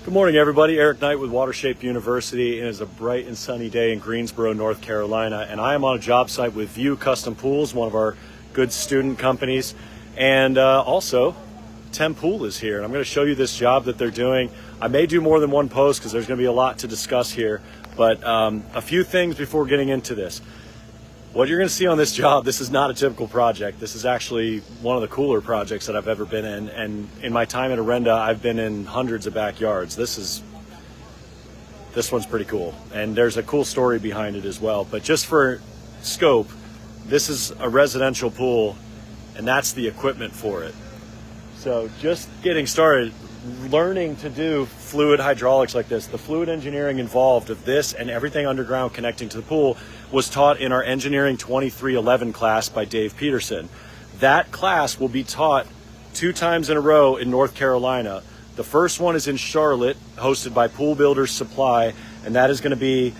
Good morning, everybody. Eric Knight with Watershape University. It is a bright and sunny day in Greensboro, North Carolina, and I am on a job site with Vue Custom Pools, one of our good student companies, and also Tempool is here, and I'm going to show you this job that they're doing. I may do more than one post because there's going to be a lot to discuss here, but a few things before getting into this. What you're going to see on this job, this is not a typical project. This is actually one of the cooler projects that I've ever been in. And in my time at Arenda, I've been in hundreds of backyards. This one's pretty cool. And there's a cool story behind it as well. But just for scope, this is a residential pool, and that's the equipment for it. So just getting started, learning to do fluid hydraulics like this, the fluid engineering involved of this and everything underground connecting to the pool was taught in our Engineering 2311 class by Dave Peterson. That class will be taught 2 times in a row in North Carolina. The first one is in Charlotte, hosted by Pool Builders Supply, and that is going to be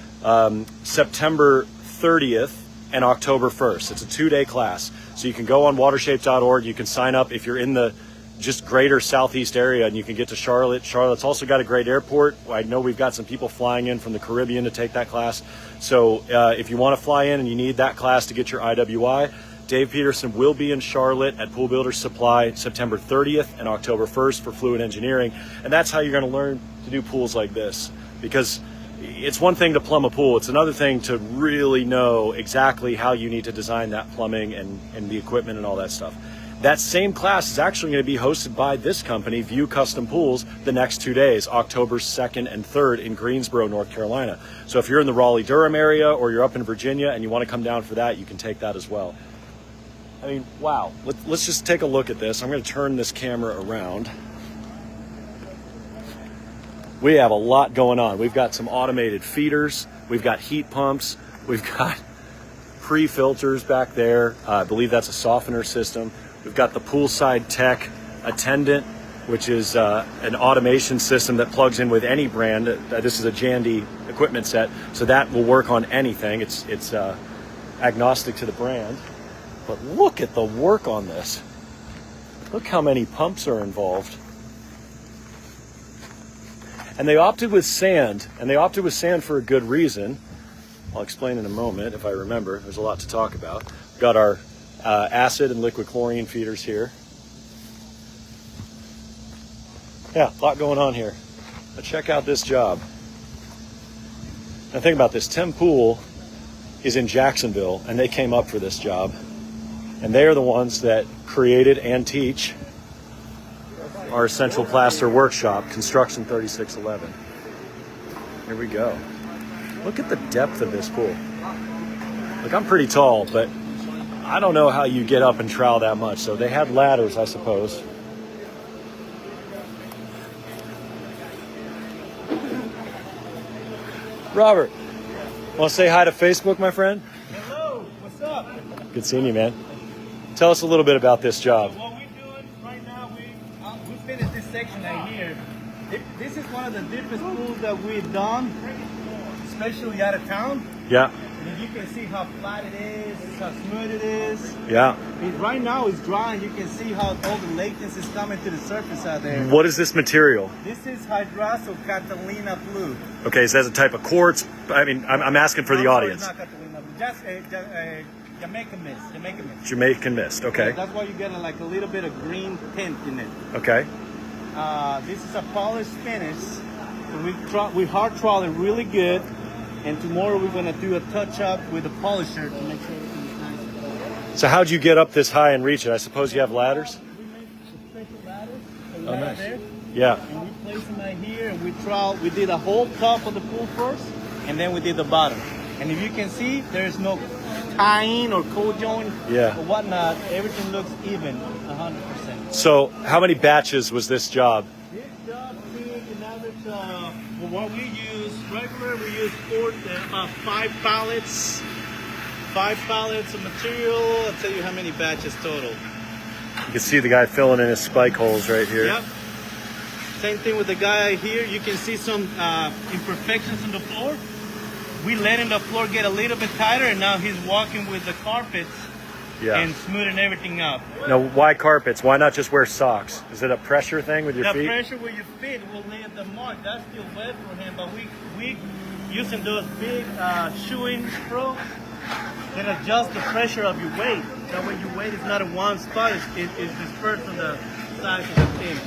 September 30th and October 1st. It's a 2-day class. So you can go on watershape.org, you can sign up if you're in the just greater southeast area, and you can get to Charlotte. Charlotte's also got a great airport. I know we've got some people flying in from the Caribbean to take that class. So if you want to fly in and you need that class to get your IWI, Dave Peterson will be in Charlotte at Pool Builders Supply September 30th and October 1st for fluid engineering. And that's how you're going to learn to do pools like this, because it's one thing to plumb a pool. It's another thing to really know exactly how you need to design that plumbing and the equipment and all that stuff. That same class is actually going to be hosted by this company, Vue Custom Pools, the next 2 days, October 2nd and 3rd in Greensboro, North Carolina. So if you're in the Raleigh-Durham area or you're up in Virginia and you want to come down for that, you can take that as well. I mean, wow. Let's just take a look at this. I'm going to turn this camera around. We have a lot going on. We've got some automated feeders. We've got heat pumps. We've got pre-filters back there. I believe that's a softener system. We've got the poolside tech attendant, which is an automation system that plugs in with any brand. This is a Jandy equipment set, so that will work on anything. It's agnostic to the brand. But look at the work on this. Look how many pumps are involved. And they opted with sand, and they opted with sand for a good reason. I'll explain in a moment if I remember. There's a lot to talk about. We've got our acid and liquid chlorine feeders here. Yeah, a lot going on here. Now check out this job. Now think about this. Tempool is in Jacksonville, and they came up for this job. And they are the ones that created and teach our Central Plaster Workshop, Construction 3611. Here we go. Look at the depth of this pool. Look, I'm pretty tall, but I don't know how you get up and trowel that much. So they had ladders, I suppose. Robert, want to say hi to Facebook, my friend? Hello, what's up? Good seeing you, man. Tell us a little bit about this job. What we're doing right now, we finished this section right here. This is one of the deepest pools that we've done, especially out of town. Yeah. And you can see how flat it is, how smooth it is. Yeah. Right now it's dry, and you can see how all the lateness is coming to the surface out there. What is this material? This is Hydraso Catalina Blue. Okay, so that's a type of quartz. I mean, I'm asking for the audience. It's not Catalina Blue, just Jamaican mist. Jamaican mist. Jamaican mist, okay. Yeah, that's why you get like a little bit of green tint in it. Okay. This is a polished finish. We hard trowel it really good, and tomorrow we're gonna do a touch up with the polisher to make sure everything is nice. So how'd you get up this high and reach it? I suppose you have ladders? We made special ladders. Oh, nice. There, Yeah. and we placed them right here, and we trowel. We did a whole top of the pool first, and then we did the bottom. And if you can see, there's no tying or cold joint or whatnot. Everything looks even, 100%. So how many batches was this job? This job took an average for what we use regular, we use 5 pallets. 5 pallets of material. I'll tell you how many batches total. You can see the guy filling in his spike holes right here. Yep. Same thing with the guy here. You can see some imperfections in the floor. We letting the floor get a little bit tighter, and now he's walking with the carpets and smoothing everything up. Now, why carpets? Why not just wear socks? Is it a pressure thing with your feet? The pressure with your feet will leave the mark. That's still wet for him, but we using those big shoeing strokes that adjust the pressure of your weight. That way your weight is not in one spot, it's dispersed on the sides of the thing.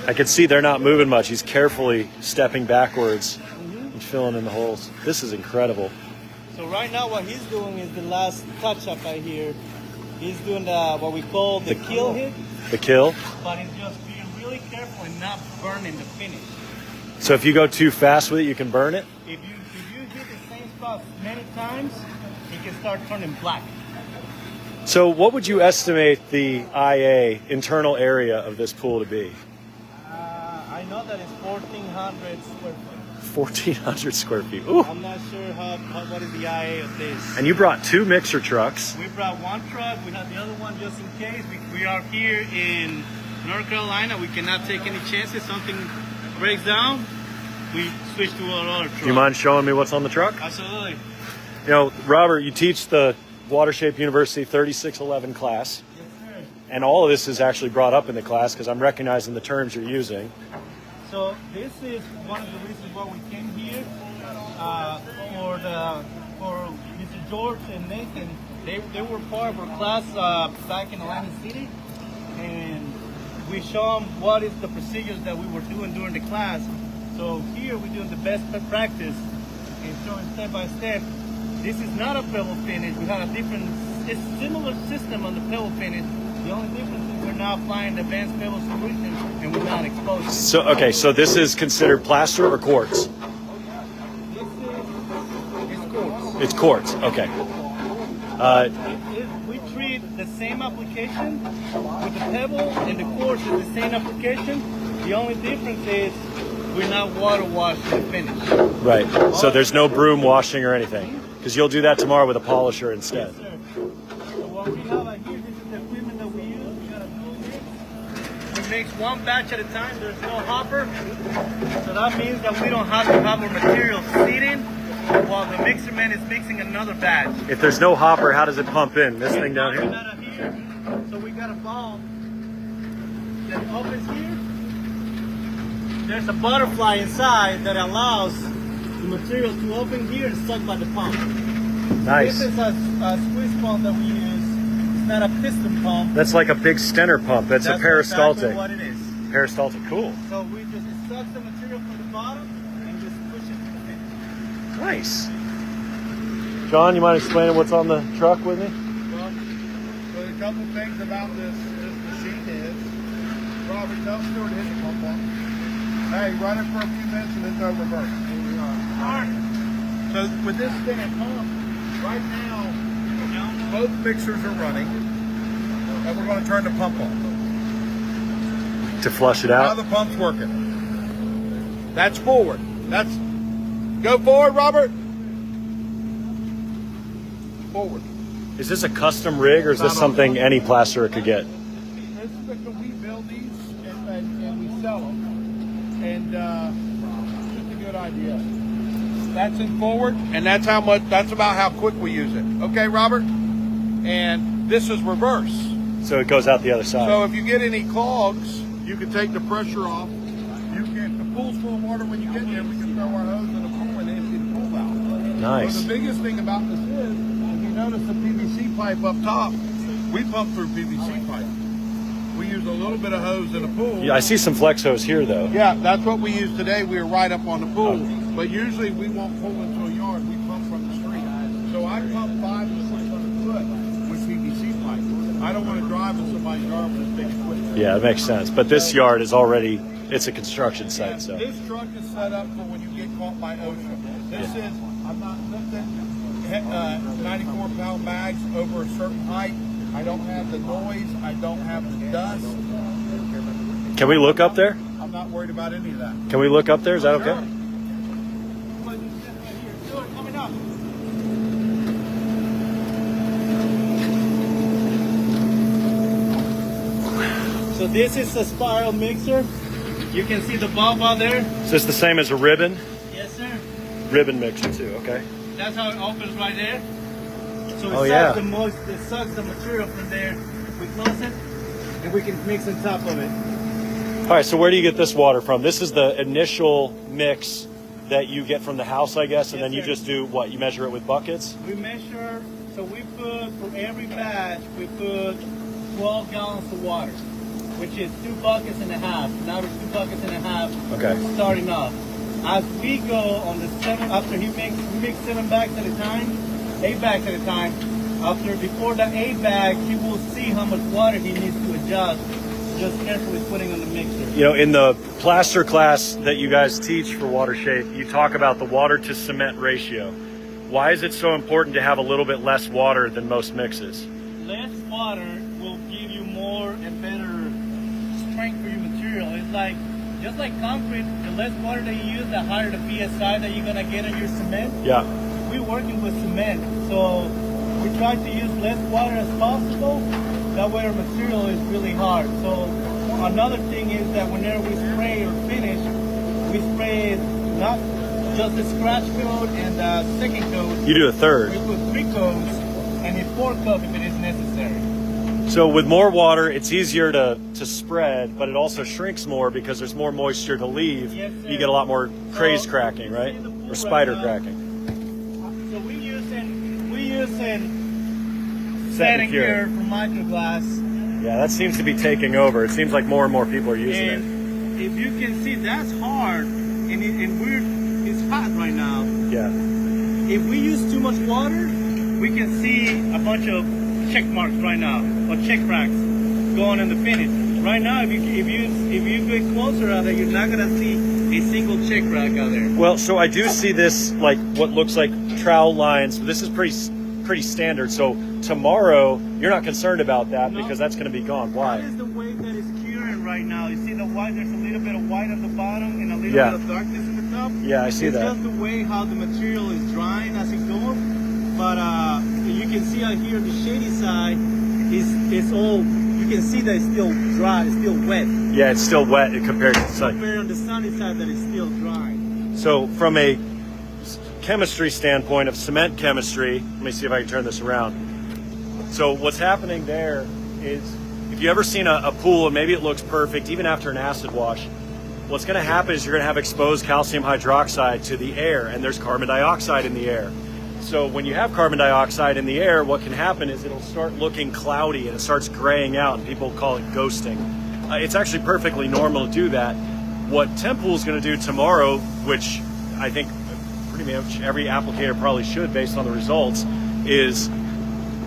I can see they're not moving much. He's carefully stepping backwards and filling in the holes. This is incredible. So right now what he's doing is the last touch-up right here. He's doing what we call the kill hit. The kill? But he's just being really careful and not burning the finish. So if you go too fast with it, you can burn it? If you hit the same spot many times, it can start turning black. So what would you estimate the IA, internal area of this pool to be? I know that it's 1,400 square feet. 1,400 square feet. Ooh. I'm not sure what is the IA of this. And you brought 2 mixer trucks. We brought 1 truck. We have the other one just in case. We are here in North Carolina. We cannot take any chances. Something breaks down, we switch to our other truck. Do you mind showing me what's on the truck? Absolutely. You know, Robert, you teach the Watershape University 3611 class. Yes, sir. And all of this is actually brought up in the class because I'm recognizing the terms you're using. So this is one of the reasons why we came here for Mr. George and Nathan. They were part of our class back in Atlantic City, and we show them what is the procedures that we were doing during the class. So here we're doing the best practice and showing step by step. This is not a pebble finish. We have a different, it's similar system on the pebble finish. The only difference is we're now applying advanced pebble solution and we're not exposing. So, okay, so this is considered plaster or quartz? It's quartz. It's quartz, okay. We treat the same application with the pebble and the quartz is the same application. The only difference is we're not water washing the finish. Right, so there's no broom washing or anything, because you'll do that tomorrow with a polisher instead. Yes, sir. So what we have right here, this is the equipment that we use. We got a dual mix. We mix one batch at a time. There's no hopper. So that means that we don't have to have our material seating while the mixer man is mixing another batch. If there's no hopper, how does it pump in? This thing down here? Out of here. So we got a valve that opens here. There's a butterfly inside that allows the material to open here and suck by the pump. Nice. This is a squeeze pump that we use. It's not a piston pump. That's like a big Stenner pump. That's a peristaltic. Exactly what it is. Peristaltic, cool. So we just suck the material from the bottom and just push it to the finish. Nice. John, you mind explaining what's on the truck with me? Well, so a couple things about this machine is, Robert, tell Stuart to hit the pump on. Hey, run it for a few minutes and then go reverse. Here we are. All right. So with this spinning pump, right now, both mixers are running, and we're going to turn the pump on. To flush it Now out? the pump's working. That's forward. That's, go forward, Robert. Forward. Is this a custom rig or is this something any plasterer could get? This is because we build these and we sell them. And it's just a good idea. That's in forward, and that's about how quick we use it. Okay, Robert? And this is reverse. So it goes out the other side. So if you get any clogs, you can take the pressure off. The pool's full of water when you get there, we can throw our hose in the pool and empty the pool valve. Nice. So the biggest thing about this is, if you notice the PVC pipe up top, we pump through PVC pipe. We use a little bit of hose in the pool. Yeah, I see some flex hose here though. Yeah, that's what we use today. We are right up on the pool. But usually we won't pull into a yard. We pump from the street. So I pump 500 to 600 foot with PVC pipe. I don't want to drive in somebody's yard with a big equipment. Yeah, it makes sense. But this yard is already, it's a construction site. So This truck is set up for when you get caught by OSHA. This is, I'm not lifting 94-pound bags over a certain height. I don't have the noise. I don't have the dust. can we look up there? I'm not worried about any of that. Can we look up there? Is that okay? Coming up. So this is a spiral mixer. You can see the bulb out there. Is this the same as a ribbon? Yes, sir. Ribbon mixer too, okay. That's how it opens right there. So it sucks the material from there. We close it, and we can mix on top of it. All right, so where do you get this water from? This is the initial mix that you get from the house, I guess, and then you just do what? You measure it with buckets? We measure, so we put, for every batch, we put 12 gallons of water, which is 2 buckets and a half. Now it's 2 buckets and a half. Okay. Starting off. As we go on the 7, after we mix 7 bags at a time, 8 bags at a time. Before the 8 bags, he will see how much water he needs to adjust. Just carefully putting on the mixer. You know, in the plaster class that you guys teach for Watershape, you talk about the water to cement ratio. Why is it so important to have a little bit less water than most mixes? Less water will give you more and better strength for your material. It's like, just like concrete, the less water that you use, the higher the PSI that you're gonna get on your cement. Yeah. We're working with cement, so we try to use less water as possible. That way our material is really hard. So another thing is that whenever we spray or finish, we spray not just the scratch coat and the second coat. You do a third. We put 3 coats and a 4th coat if it is necessary. So with more water, it's easier to spread, but it also shrinks more because there's more moisture to leave. Yes, you get a lot more craze cracking, right? Or spider cracking. So we're using setting here for microglass. Yeah, that seems to be taking over. It seems like more and more people are using it. If you can see, that's hard, and it's hot right now. Yeah. If we use too much water, we can see a bunch of check marks right now, or check cracks going in the finish. Right now, if you get closer out there, you're not gonna see a single check crack out there. Well, so I do see this, like what looks like trowel lines. This is pretty standard. So tomorrow, you're not concerned about that because that's going to be gone. Why? That is the way that it's curing right now. You see the white, there's a little bit of white at the bottom and a little bit of darkness in the top. Yeah, I see that. It's just the way how the material is drying as it goes. But you can see out here the shady side, it's all, you can see that it's still dry, it's still wet. Yeah, it's still wet compared to the sun. Compared on the sunny side that it's still dry. So from a chemistry standpoint of cement chemistry, let me see if I can turn this around. So what's happening there is, if you ever seen a pool and maybe it looks perfect even after an acid wash, what's going to happen is you're going to have exposed calcium hydroxide to the air, and there's carbon dioxide in the air. So when you have carbon dioxide in the air, what can happen is it'll start looking cloudy and it starts graying out, and people call it ghosting. It's actually perfectly normal to do that. What Tempool is going to do tomorrow, which I think pretty much every applicator probably should based on the results, is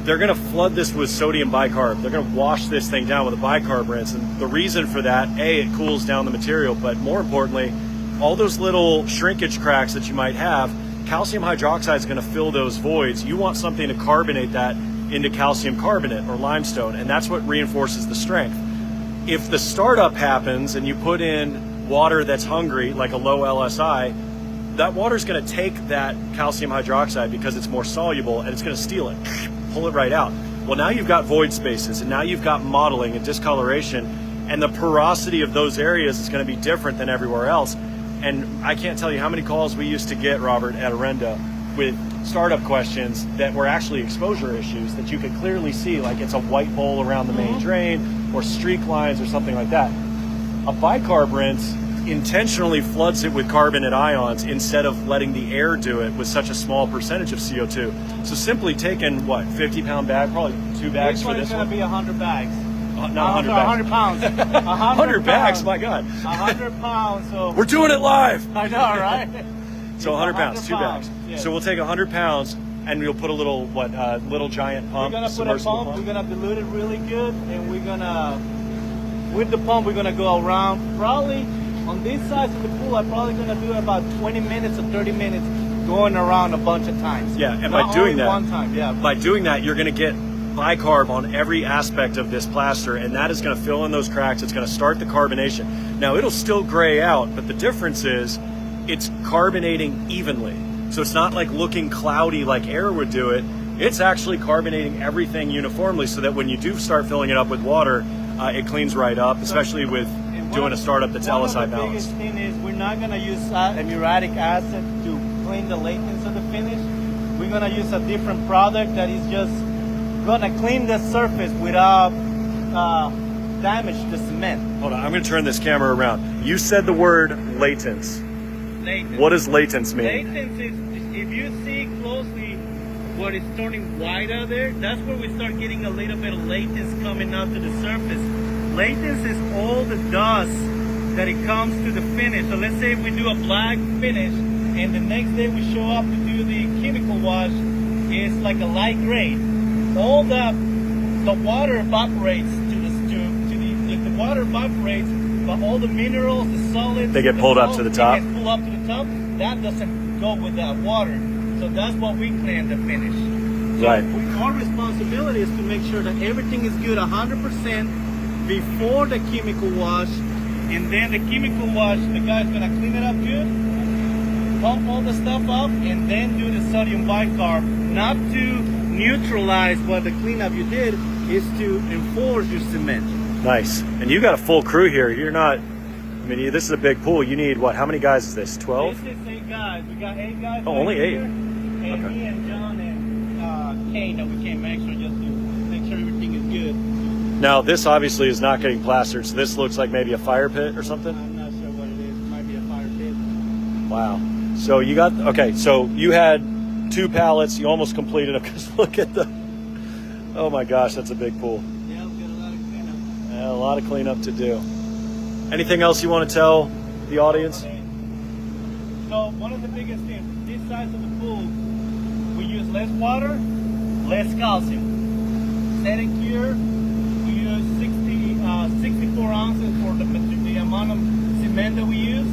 they're going to flood this with sodium bicarb. They're going to wash this thing down with a bicarb rinse. And the reason for that, A, it cools down the material, but more importantly, all those little shrinkage cracks that you might have, calcium hydroxide is going to fill those voids. You want something to carbonate that into calcium carbonate or limestone, and that's what reinforces the strength. If the startup happens and you put in water that's hungry, like a low LSI, that water is going to take that calcium hydroxide because it's more soluble, and it's going to steal it, pull it right out. Well, now you've got void spaces, and now you've got mottling and discoloration, and the porosity of those areas is going to be different than everywhere else. And I can't tell you how many calls we used to get, Robert, at Arenda with startup questions that were actually exposure issues that you could clearly see, like it's a white bowl around the main drain or streak lines or something like that. A bicarb rinse intentionally floods it with carbonate ions instead of letting the air do it with such a small percentage of CO2. So simply taking, what, 50-pound bag, probably 2 bags for this one? It's going to be 100 bags. Not 100 bags. 100 pounds. 100 bags, my God. 100 pounds. So we're doing it live. I know, right? So 100 pounds, 2 bags. Yes. So we'll take 100 pounds and we'll put a little, little giant pump. We're going to put a pump. We're going to dilute it really good. And we're going to, with the pump, we're going to go around. Probably on this side of the pool, I'm probably going to do about 20 minutes or 30 minutes going around a bunch of times. Yeah, and Not by doing only that, one time, yeah. By doing that, you're going to get bicarb on every aspect of this plaster, and that is going to fill in those cracks. It's going to start the carbonation. Now, it'll still gray out, but the difference is it's carbonating evenly. So it's not like looking cloudy like air would do it. It's actually carbonating everything uniformly so that when you do start filling it up with water, it cleans right up, especially with doing a startup that's LSI balanced. The biggest thing is we're not going to use muriatic acid to clean the lateness of the finish. We're we're gonna use a different product that is just gonna clean the surface without damage the cement. Hold on, I'm gonna turn this camera around. You said the word latence. Latence. What does latence mean? Latence is, if you see closely what is turning white out there, that's where we start getting a little bit of latence coming out to the surface. Latence is all the dust that it comes to the finish. So let's say we do a black finish and the next day we show up to do the chemical wash, it's like a light gray. All the water evaporates if the water evaporates, but all the minerals, the solids, they get pulled up to the top. They get pulled up to the top. That doesn't go with that water. So that's what we clean the finish. So right. Our responsibility is to make sure that everything is good 100% before the chemical wash, and then the chemical wash, the guy's gonna clean it up good, pump all the stuff up, and then do the sodium bicarb, not to neutralize what the cleanup you did, is to enforce your cement. Nice. And you got a full crew here. You're not, I mean, this is a big pool. You need what? How many guys is this? 12? This is 8 guys. We got 8 guys. Oh, only 8. Here, and okay. Me and Jon and Kane that we came extra just to make sure everything is good. Now, this obviously is not getting plastered, so this looks like maybe a fire pit or something? I'm not sure what it is. It might be a fire pit. Wow. So you got, okay, so you had 2 pallets. You almost completed them because look at the, oh my gosh, that's a big pool. Yeah, we've got a lot of cleanup. Yeah, a lot of cleanup to do. Anything else you want to tell the audience? So one of the biggest things, this size of the pool, we use less water, less calcium. Set and cure, we use 64 ounces for the amount of cement that we use.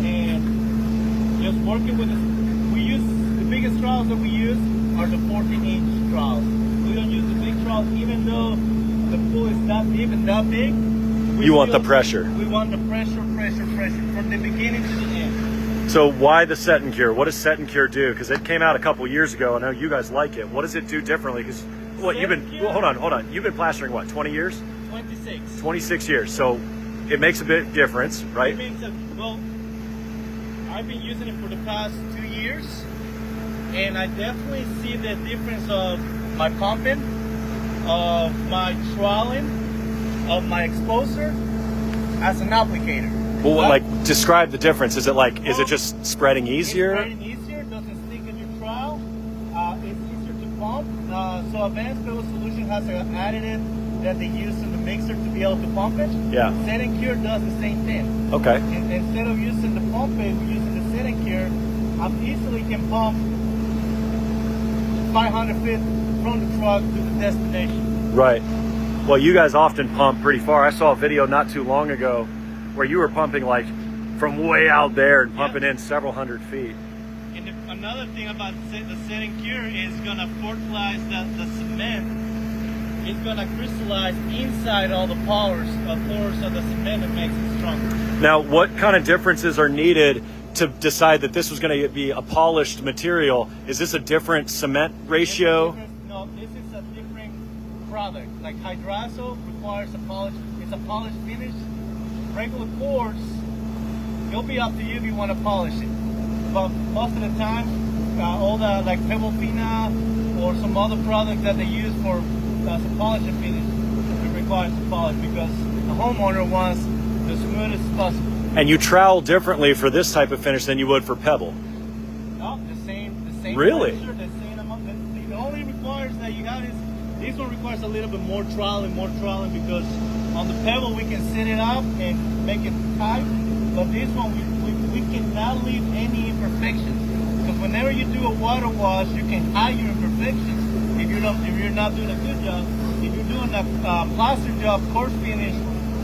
And just working with the biggest trowels that we use are the 14-inch trowels. We don't use the big trowels, even though the pool is not deep and that big. You want the pressure. We want the pressure from the beginning to the end. So why the set and cure? What does set and cure do? Because it came out a couple years ago. I know you guys like it. What does it do differently? Because what you've been, well, hold on. You've been plastering what, 20 years? 26. 26 years. So it makes a bit difference, right? Well, I've been using it for the past 2 years, and I definitely see the difference of my pumping, of my troweling, of my exposer as an applicator. Well, like, describe the difference. Is it like, is it just spreading easier? It's spreading easier, doesn't stick in your trowel. It's easier to pump. So Advanced Pebble Solution has an additive that they use in the mixer to be able to pump it. Yeah. Set and Cure does the same thing. Okay. And instead of using the pump it, we're using the Set and Cure. I easily can pump 500 feet from the truck to the destination. Right. Well, you guys often pump pretty far. I saw a video not too long ago where you were pumping like from way out there and pumping in several hundred feet. And another thing about the Set and Cure is going to fertilize the cement. It's going to crystallize inside all the pores of the cement and makes it stronger. Now, what kind of differences are needed to decide that this was going to be a polished material? Is this a different cement ratio? No, this is a different product. Like Hydraso requires a polished finish. Regular quartz, it'll be up to you if you want to polish it. But most of the time, all the like Pebble Fina or some other products that they use for some polish and finish, it requires to polish because the homeowner wants the smoothest possible. And you trowel differently for this type of finish than you would for Pebble? No, the same. Really? Pressure, the same amount. The only requires that you got is this one requires a little bit more troweling because on the Pebble we can set it up and make it tight, but this one we cannot leave any imperfections. Because whenever you do a water wash, you can hide your imperfections if you're not doing a good job. If you're doing a plaster job, coarse finish,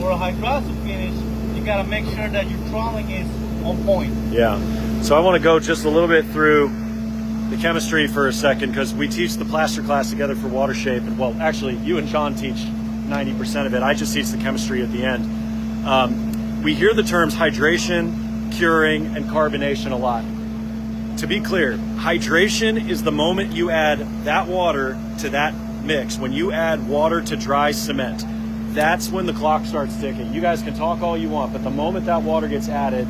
or a Hydraso finish, you got to make sure that your troweling is on point. Yeah. So I want to go just a little bit through the chemistry for a second because we teach the plaster class together for Watershape, and well, actually, you and Jon teach 90% of it. I just teach the chemistry at the end. We hear the terms hydration, curing, and carbonation a lot. To be clear, hydration is the moment you add that water to that mix. When you add water to dry cement, that's when the clock starts ticking. You guys can talk all you want, but the moment that water gets added,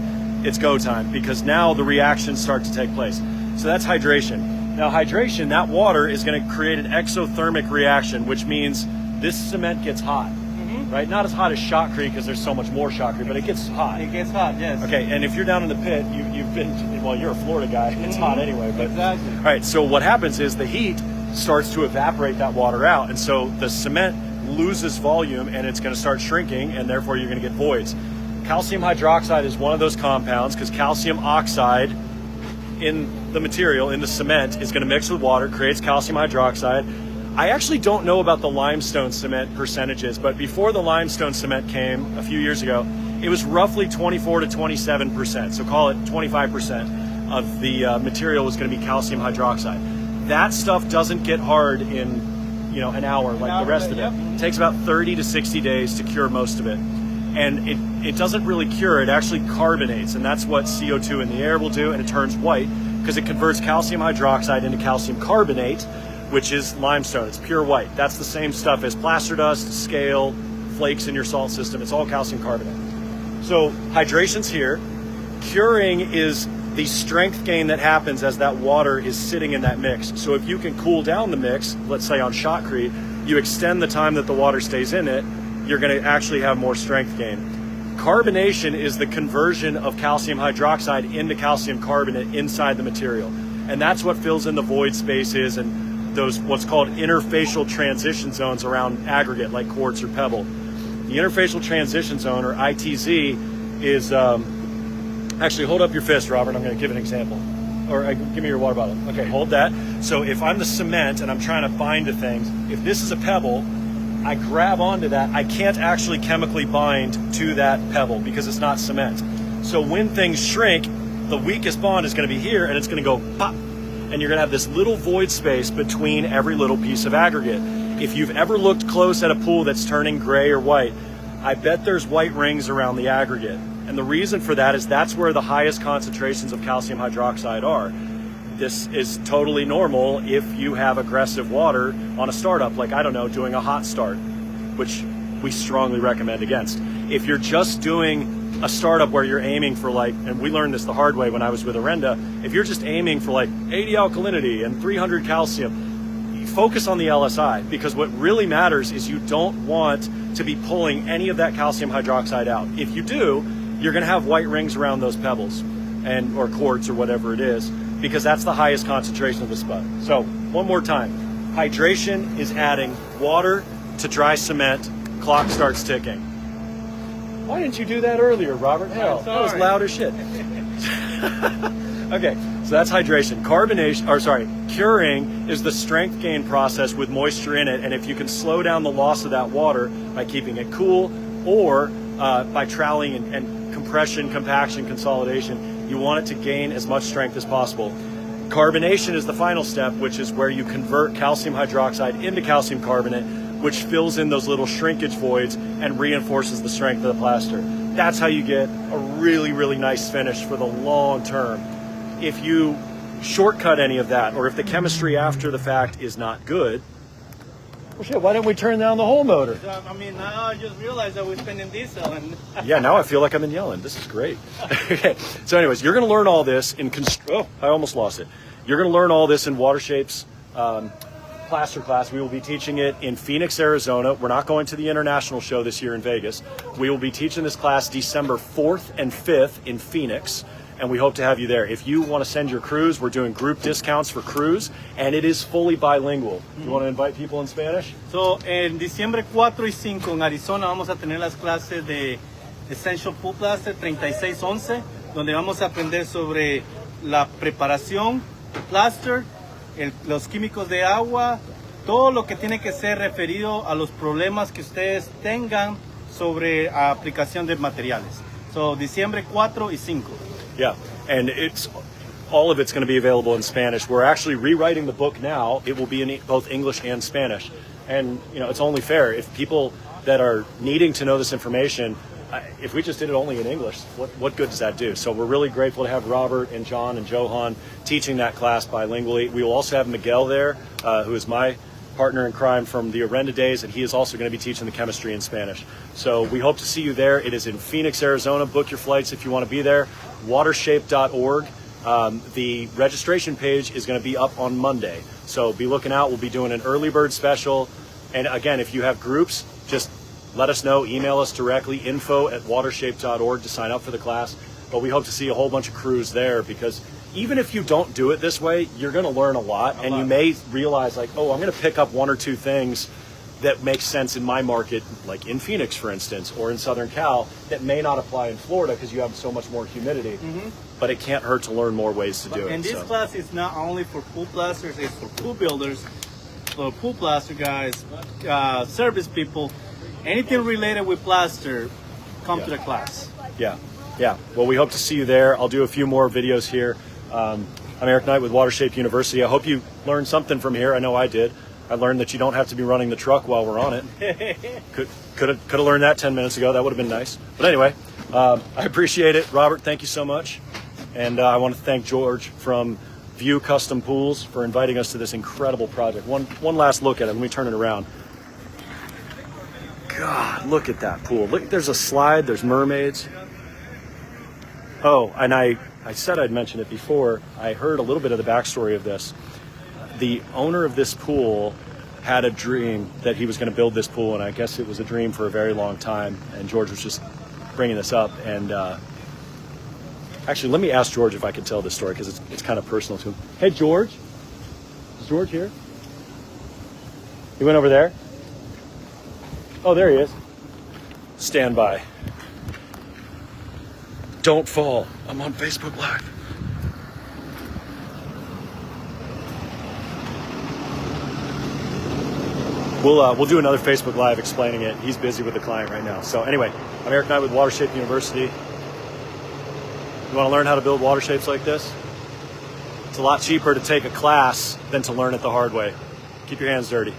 it's go time because now the reactions start to take place. So that's hydration. Now hydration, that water is going to create an exothermic reaction, which means this cement gets hot, right? Not as hot as shotcrete because there's so much more shotcrete, but it gets hot. It gets hot, yes. Okay, and if you're down in the pit, you've been, well, you're a Florida guy, it's hot anyway. But, exactly. All right, so what happens is the heat starts to evaporate that water out, and so the cement loses volume and it's going to start shrinking, and therefore you're going to get voids. Calcium hydroxide is one of those compounds because calcium oxide in the material, in the cement, is going to mix with water, creates calcium hydroxide. I actually don't know about the limestone cement percentages, but before the limestone cement came a few years ago, it was roughly 24 to 27%. So call it 25% of the material was going to be calcium hydroxide. That stuff doesn't get hard in an hour like the rest of it. It takes about 30 to 60 days to cure most of it. And it doesn't really cure, it actually carbonates, and that's what CO2 in the air will do, and it turns white because it converts calcium hydroxide into calcium carbonate, which is limestone. It's pure white. That's the same stuff as plaster dust, scale, flakes in your salt system. It's all calcium carbonate. So hydration's here. Curing is the strength gain that happens as that water is sitting in that mix. So if you can cool down the mix, let's say on shotcrete, you extend the time that the water stays in it, you're going to actually have more strength gain. Carbonation is the conversion of calcium hydroxide into calcium carbonate inside the material. And that's what fills in the void spaces and those what's called interfacial transition zones around aggregate like quartz or pebble. The interfacial transition zone, or ITZ, is actually, hold up your fist, Robert. I'm going to give an example. Or give me your water bottle. Okay, hold that. So if I'm the cement and I'm trying to bind to things, if this is a pebble, I grab onto that, I can't actually chemically bind to that pebble because it's not cement. So when things shrink, the weakest bond is going to be here and it's going to go pop. And you're going to have this little void space between every little piece of aggregate. If you've ever looked close at a pool that's turning gray or white, I bet there's white rings around the aggregate. And the reason for that is that's where the highest concentrations of calcium hydroxide are. This is totally normal if you have aggressive water on a startup, like, I don't know, doing a hot start, which we strongly recommend against. If you're just doing a startup where you're aiming for and we learned this the hard way when I was with Orenda, if you're just aiming for 80 alkalinity and 300 calcium, focus on the LSI, because what really matters is you don't want to be pulling any of that calcium hydroxide out. If you do, you're going to have white rings around those pebbles or quartz or whatever it is, because that's the highest concentration of the spud. So one more time, hydration is adding water to dry cement. Clock starts ticking. Why didn't you do that earlier, Robert? Hell, that was loud as shit. Okay, so that's hydration. Curing is the strength gain process with moisture in it, and if you can slow down the loss of that water by keeping it cool or by troweling and compression, compaction, consolidation, you want it to gain as much strength as possible. Carbonation is the final step, which is where you convert calcium hydroxide into calcium carbonate, which fills in those little shrinkage voids and reinforces the strength of the plaster. That's how you get a really, really nice finish for the long term. If you shortcut any of that, or if the chemistry after the fact is not good, well, shit, why didn't we turn down the whole motor? I mean, now I just realized that we're spending diesel. Yeah, now I feel like I'm in Yellen. This is great. Okay, so anyways, you're going to learn all this in I almost lost it. You're going to learn all this in Watershape's plaster class. We will be teaching it in Phoenix, Arizona. We're not going to the international show this year in Vegas. We will be teaching this class December 4th and 5th in Phoenix, and we hope to have you there. If you want to send your crews, we're doing group discounts for crews, and it is fully bilingual. You want to invite people in Spanish? So, en diciembre 4 y 5 en Arizona vamos a tener las clases de Essential Pool Plaster 3611, donde vamos a aprender sobre la preparación de plaster, los químicos de agua, todo lo que tiene que ser referido a los problemas que ustedes tengan sobre aplicación de materiales. So, diciembre 4 y 5. Yeah, and all of it's going to be available in Spanish. We're actually rewriting the book now. It will be in both English and Spanish. And, it's only fair if people that are needing to know this information, if we just did it only in English, what good does that do? So we're really grateful to have Robert and Jon and Johan teaching that class bilingually. We will also have Miguel there, who is my partner in crime from the Orenda days, and he is also going to be teaching the chemistry in Spanish. So we hope to see you there. It is in Phoenix, Arizona. Book your flights if you want to be there. Watershape.org The registration page is going to be up on Monday, so be looking out. We'll be doing an early bird special. And again, if you have groups, just let us know. Email us directly, info@watershape.org to sign up for the class. But we hope to see a whole bunch of crews there, because even if you don't do it this way, you're going to learn a lot. And you may realize, like, oh, I'm going to pick up one or two things that make sense in my market, like in Phoenix, for instance, or in Southern Cal, that may not apply in Florida because you have so much more humidity. But it can't hurt to learn more ways to do it. And this class is not only for pool plasters, it's for pool builders, for pool plaster guys, service people, anything related with plaster, come to the class. Yeah. Well, we hope to see you there. I'll do a few more videos here. I'm Eric Knight with Watershape University. I hope you learned something from here. I know I did. I learned that you don't have to be running the truck while we're on it. Could have learned that 10 minutes ago. That would have been nice. But anyway, I appreciate it. Robert, thank you so much. And I want to thank George from Vue Custom Pools for inviting us to this incredible project. One last look at it. Let me turn it around. God, look at that pool. Look, there's a slide. There's mermaids. Oh, and I said I'd mention it before. I heard a little bit of the backstory of this. The owner of this pool had a dream that he was going to build this pool, and I guess it was a dream for a very long time. And George was just bringing this up. And actually, let me ask George if I can tell this story, because it's kind of personal to him. Hey, George. Is George here? He went over there? Oh, there he is. Stand by. Don't fall. I'm on Facebook Live. We'll do another Facebook Live explaining it. He's busy with the client right now. So anyway, I'm Eric Knight with Watershape University. You want to learn how to build water shapes like this? It's a lot cheaper to take a class than to learn it the hard way. Keep your hands dirty.